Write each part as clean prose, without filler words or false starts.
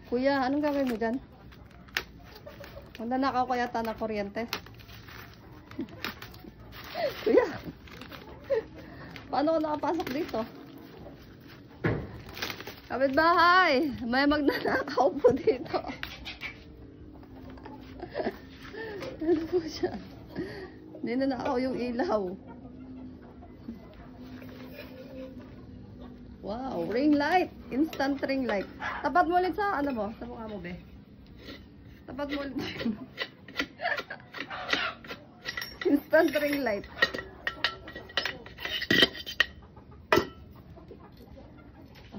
Kuya, anong gagawin mo dyan? Magnanakaw ko yata ng kuryente. Kuya, paano ko nakapasok dito? Kapitbahay, may magnanakaw po dito. Ano po siya? Ninanakaw yung ilaw. Wow, ring light. Instant ring light. Tapat mo ulit sa ano mo? Sa mukha mo, be. Tapat mo ulit. Instant ring light.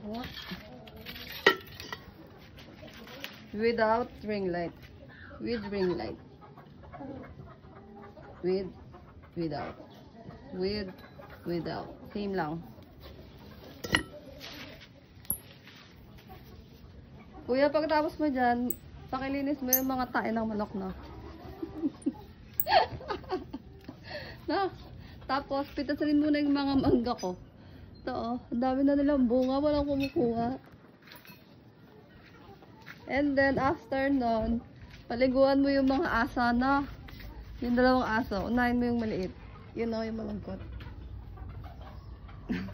Oh. Without ring light. With ring light. Without. Without. Same lang. Kuya, pagkatapos mo dyan, pakilinis mo yung mga tae ng manok na. Na, tapos, pitasarin mo na yung mga mangga ko. Ito, oh, ang dami na nilang bunga, walang kumukuha. And then, after nun, paliguan mo yung mga asa na. Yung dalawang aso, unahin mo yung maliit. Yun o, yung malungkot.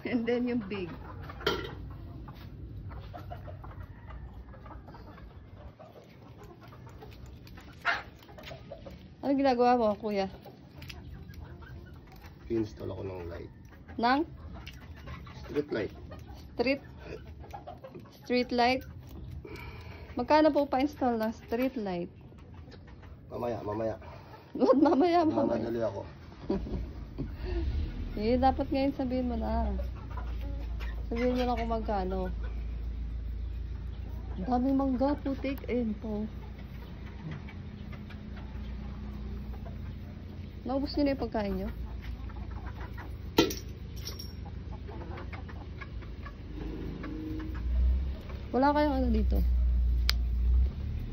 And then, yung big. Ano ginagawa mo, kuya? Install ako ng light. Nang? Street light. Street light? Magkano po pa-install ng street light? Mamaya. Ba't mamaya? Mamadali ako. Eh, dapat ngayon sabihin mo na. Sabihin mo na kung magkano. Ang daming mangga, putik. Ayun po. Naubos nyo na yung pagkain nyo? Wala kayong ano dito?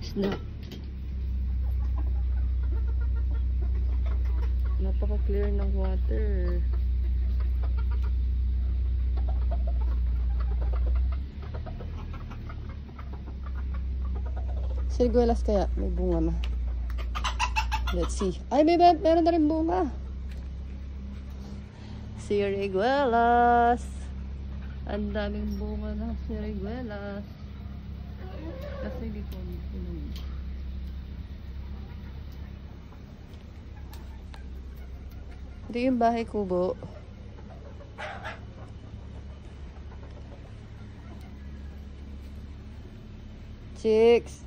Snack. Napaka-clear ng water. Siguelas kaya? May bunga na. Let's see. Ay, meron na rin bunga. Siriguelas. Ang daming bunga ng siriguelas. Kasi hindi ko pinunod. Ito yung bahay kubo. Chicks.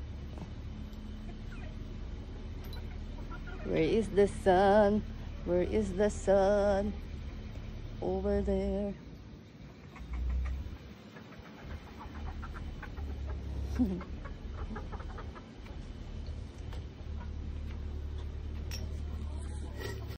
Where is the sun? Where is the sun? Over there.